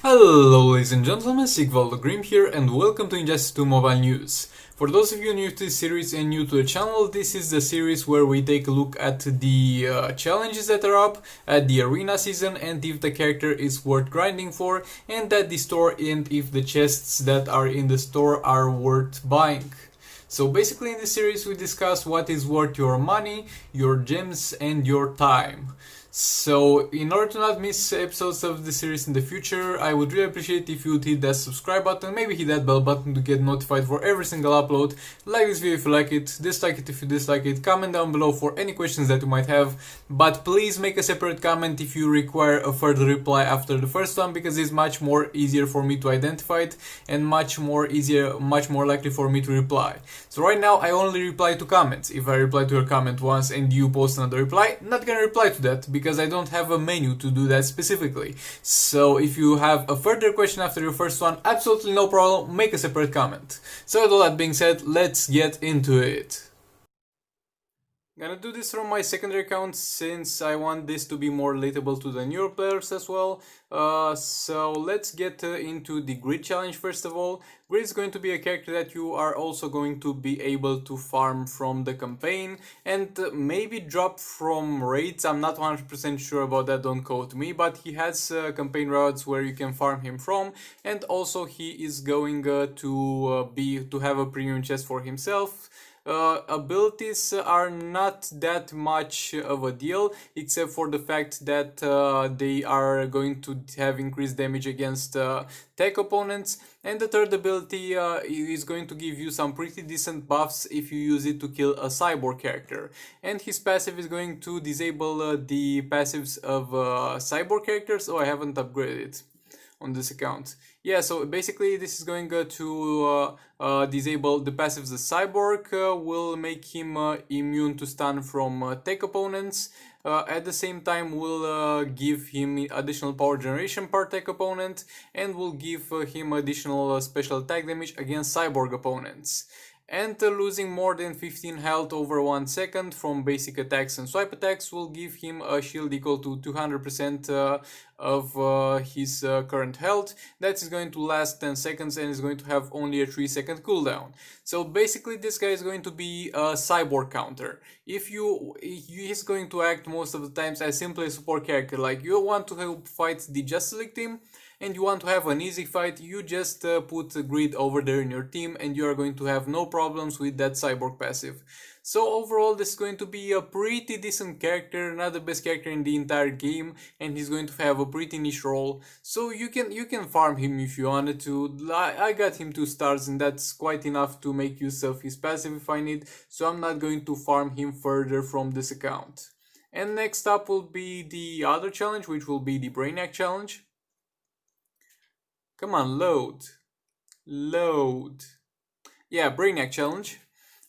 Hello ladies and gentlemen, Sigvaldo Grim here and welcome to Injustice 2 Mobile News. For those of you new to this series and new to the channel, this is the series where we take a look at the challenges that are up, at the arena season, and if the character is worth grinding for, and at the store, and if the chests that are in the store are worth buying. So basically in this series we discuss what is worth your money, your gems and your time. So in order to not miss episodes of the series in the future, I would really appreciate if you would hit that subscribe button, maybe hit that bell button to get notified for every single upload. Like this video if you like it, dislike it if you dislike it, comment down below for any questions that you might have, but please make a separate comment if you require a further reply after the first one, because it's much more easier for me to identify it and much more likely for me to reply. So right now I only reply to comments. If I reply to your comment once and you post another reply, I'm not gonna reply to that because I don't have a menu to do that specifically. So if you have a further question after your first one, absolutely no problem, make a separate comment. So with all that being said, let's get into it. Gonna do this from my secondary account since I want this to be more relatable to the newer players as well. So let's get into the grid challenge first of all. Grid is going to be a character that you are also going to be able to farm from the campaign and maybe drop from raids. I'm not 100% sure about that, don't quote me, but he has campaign routes where you can farm him from, and also he is going to have a premium chest for himself. Abilities are not that much of a deal, except for the fact that they are going to have increased damage against tech opponents, and the third ability is going to give you some pretty decent buffs if you use it to kill a cyborg character, and his passive is going to disable the passives of cyborg characters. Oh, I haven't upgraded it on this account. Yeah, so basically this is going to disable the passives. The cyborg will make him immune to stun from tech opponents. At the same time will give him additional power generation per tech opponent, and will give him additional special attack damage against cyborg opponents. And losing more than 15 health over 1 second from basic attacks and swipe attacks will give him a shield equal to 200% of his current health. That is going to last 10 seconds and is going to have only a 3-second cooldown. So basically this guy is going to be a cyborg counter. He's going to act most of the times as simply a support character. Like you want to help fight the Justice League team and you want to have an easy fight, you just put a grid over there in your team and you are going to have no problems with that cyborg passive. So overall this is going to be a pretty decent character, not the best character in the entire game, and he's going to have a pretty niche role. So you can farm him if you wanted to. I got him 2 stars and that's quite enough to make use of his passive if I need, so I'm not going to farm him further from this account. And next up will be the other challenge, which will be the Brainiac challenge. Come on, load. Yeah, Brainiac challenge.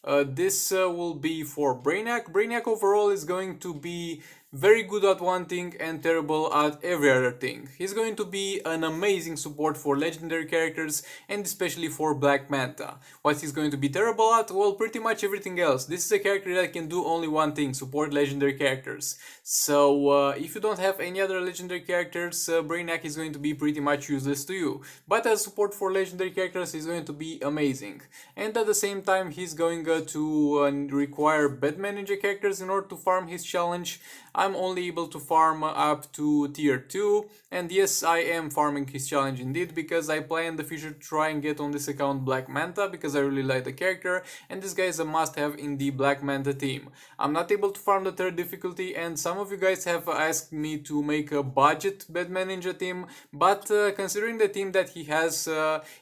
This will be for Brainiac. Brainiac overall is going to be very good at one thing and terrible at every other thing. He's going to be an amazing support for legendary characters and especially for Black Manta. What he's going to be terrible at? Well, pretty much everything else. This is a character that can do only one thing, support legendary characters. So if you don't have any other legendary characters, Brainiac is going to be pretty much useless to you. But as support for legendary characters, he's going to be amazing. And at the same time, he's going to require Batman Ninja characters in order to farm his challenge. I'm only able to farm up to tier 2, and yes, I am farming his challenge indeed, because I plan in the future to try and get on this account Black Manta, because I really like the character, and this guy is a must-have in the Black Manta team. I'm not able to farm the 3rd difficulty, and some of you guys have asked me to make a budget Batman Ninja team, but considering the team that he has,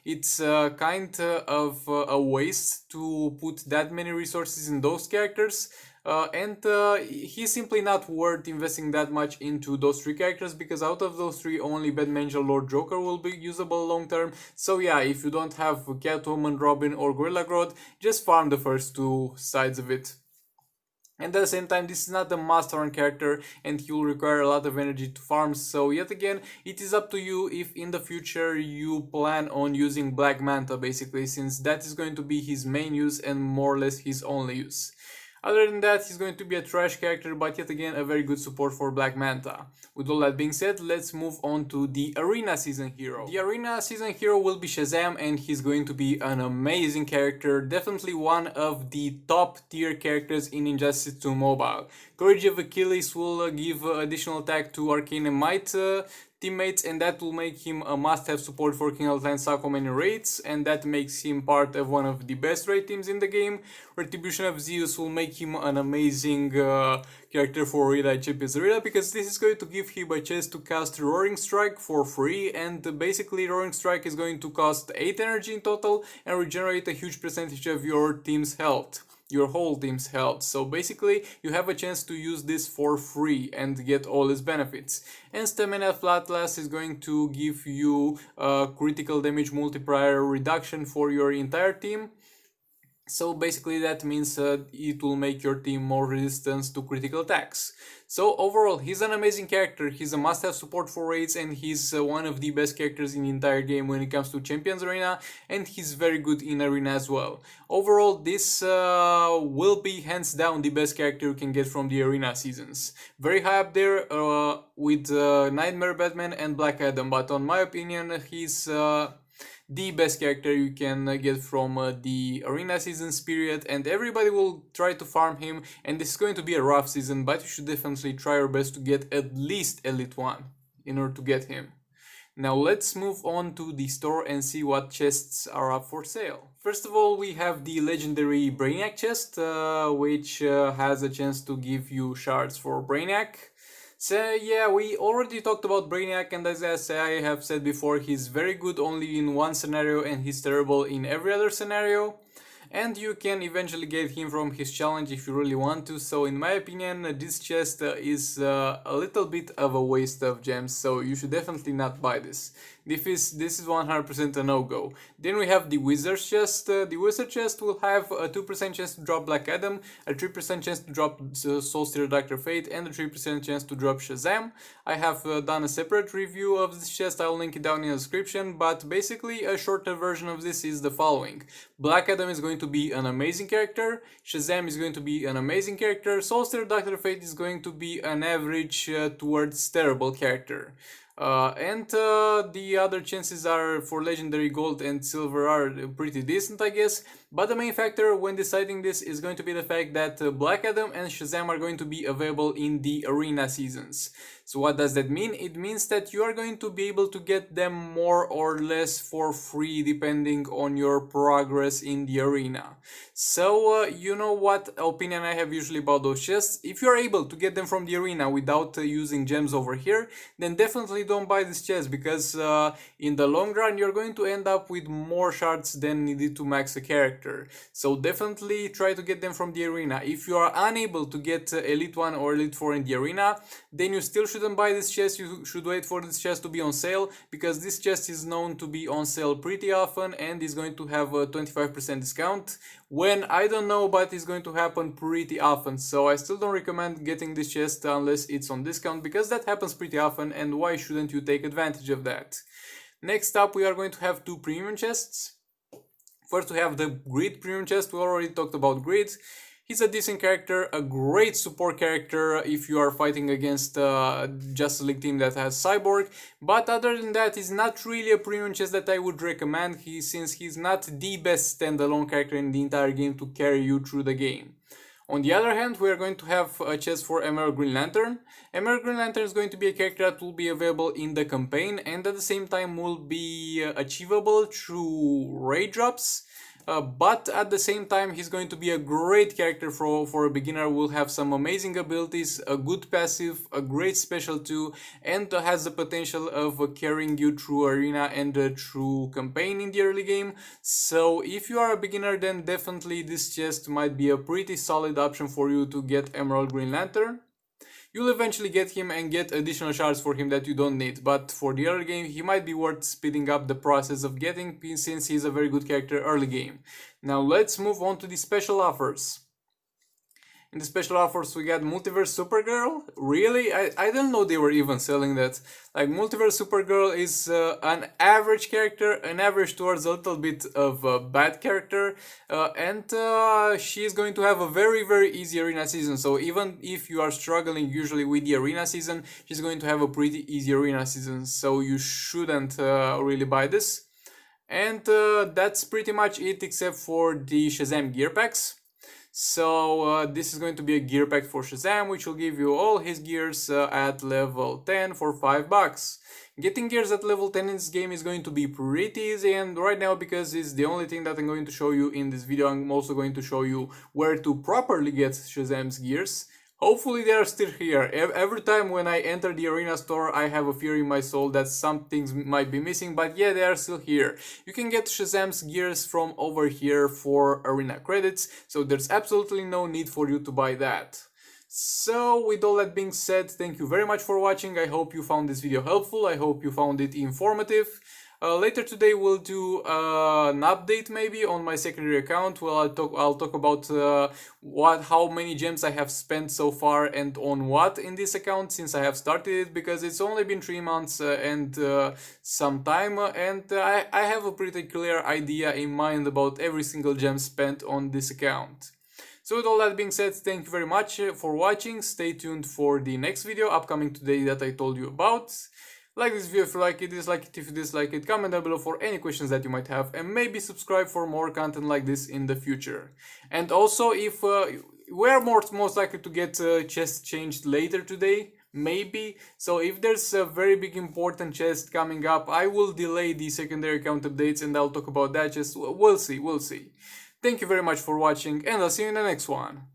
it's kind of a waste to put that many resources in those characters. And he's simply not worth investing that much into those 3 characters, because out of those 3 only Batman, Lord Joker will be usable long term. So yeah, if you don't have Catwoman, Robin or Gorilla Grodd, just farm the first 2 sides of it. And at the same time, this is not a must-farm character and he will require a lot of energy to farm, so yet again, it is up to you if in the future you plan on using Black Manta basically, since that is going to be his main use and more or less his only use. Other than that, he's going to be a trash character, but yet again a very good support for Black Manta. With all that being said, let's move on to the Arena Season Hero. The Arena Season Hero will be Shazam, and he's going to be an amazing character, definitely one of the top tier characters in Injustice 2 Mobile. Courage of Achilles will give additional attack to Arcane and Might teammates, and that will make him a must-have support for King Atlantis Aquaman in raids, and that makes him part of one of the best raid teams in the game. Retribution of Zeus will make him an amazing character for Rita Champions Rita, because this is going to give him a chance to cast Roaring Strike for free, and basically Roaring Strike is going to cost 8 energy in total and regenerate a huge percentage of your team's health. Your whole team's health. So basically you have a chance to use this for free and get all its benefits. And Stamina Flatlass is going to give you a critical damage multiplier reduction for your entire team. So basically that means it will make your team more resistant to critical attacks. So overall, he's an amazing character, he's a must-have support for raids, and he's one of the best characters in the entire game when it comes to Champions Arena, and he's very good in Arena as well. Overall, this will be hands down the best character you can get from the Arena seasons. Very high up there with Nightmare Batman and Black Adam, but on my opinion, he's the best character you can get from the Arena seasons period, and everybody will try to farm him, and this is going to be a rough season, but you should definitely try your best to get at least Elite 1 in order to get him. Now let's move on to the store and see what chests are up for sale. First of all, we have the legendary Brainiac chest, which has a chance to give you shards for Brainiac. So yeah, we already talked about Brainiac, and as I have said before, he's very good only in one scenario and he's terrible in every other scenario. And you can eventually get him from his challenge if you really want to, so in my opinion this chest is a little bit of a waste of gems, so you should definitely not buy this. This is 100% a no-go. Then we have the Wizard's chest. The Wizard chest will have a 2% chance to drop Black Adam, a 3% chance to drop Soulstealer Dr. Fate, and a 3% chance to drop Shazam. I have done a separate review of this chest, I'll link it down in the description, but basically a shorter version of this is the following. Black Adam is going to be an amazing character, Shazam is going to be an amazing character, Soulstealer Dr. Fate is going to be an average towards terrible character. The other chances are for legendary gold and silver are pretty decent, I guess, but the main factor when deciding this is going to be the fact that Black Adam and Shazam are going to be available in the Arena seasons. So what does that mean? It means that you are going to be able to get them more or less for free depending on your progress in the arena. So you know what opinion I have usually about those chests. If you are able to get them from the arena without using gems over here, then definitely don't buy this chest, because in the long run you're going to end up with more shards than needed to max a character. So definitely try to get them from the arena. If you are unable to get Elite 1 or Elite 4 in the arena, then you still shouldn't buy this chest. You should wait for this chest to be on sale, because this chest is known to be on sale pretty often and is going to have a 25% discount, when I don't know, but it's going to happen pretty often. So I still don't recommend getting this chest unless it's on discount, because that happens pretty often, and why shouldn't you take advantage of that? Next up, we are going to have two premium chests. First we have the Grid premium chest. We already talked about Grid. He's a decent character, a great support character if you are fighting against Justice League team that has Cyborg, but other than that, he's not really a premium chest that I would recommend, since he's not the best standalone character in the entire game to carry you through the game. On the other hand, we are going to have a chest for Emerald Green Lantern. Emerald Green Lantern is going to be a character that will be available in the campaign and at the same time will be achievable through raid drops. But at the same time, he's going to be a great character for a beginner. Will have some amazing abilities, a good passive, a great special too, and has the potential of carrying you through arena and through campaign in the early game. So if you are a beginner, then definitely this chest might be a pretty solid option for you to get Emerald Green Lantern. You'll eventually get him and get additional shards for him that you don't need, but for the early game he might be worth speeding up the process of getting, since he's a very good character early game. Now let's move on to the special offers. In the special offers, we got Multiverse Supergirl. Really? I don't know they were even selling that. Like, Multiverse Supergirl is an average character, an average towards a little bit of a bad character, and she is going to have a very, very easy arena season. So even if you are struggling usually with the arena season, she's going to have a pretty easy arena season. So you shouldn't really buy this. And that's pretty much it, except for the Shazam gear packs. So this is going to be a gear pack for Shazam, which will give you all his gears at level 10 for $5. Getting gears at level 10 in this game is going to be pretty easy, and right now, because it's the only thing that I'm going to show you in this video, I'm also going to show you where to properly get Shazam's gears. Hopefully they are still here. Every time when I enter the arena store, I have a fear in my soul that some things might be missing, but yeah, they are still here. You can get Shazam's gears from over here for arena credits, so there's absolutely no need for you to buy that. So with all that being said, thank you very much for watching. I hope you found this video helpful. I hope you found it informative. Later today we'll do an update maybe on my secondary account. Well, I'll talk about how many gems I have spent so far and on what in this account since I have started it, because it's only been 3 months and some time, and I have a pretty clear idea in mind about every single gem spent on this account. So with all that being said, thank you very much for watching. Stay tuned for the next video upcoming today that I told you about. Like this video if you like it, dislike it if you dislike it, comment down below for any questions that you might have, and maybe subscribe for more content like this in the future. And also, if we're most likely to get chest changed later today, maybe. So if there's a very big important chest coming up, I will delay the secondary account updates and I'll talk about that. Just we'll see. Thank you very much for watching, and I'll see you in the next one.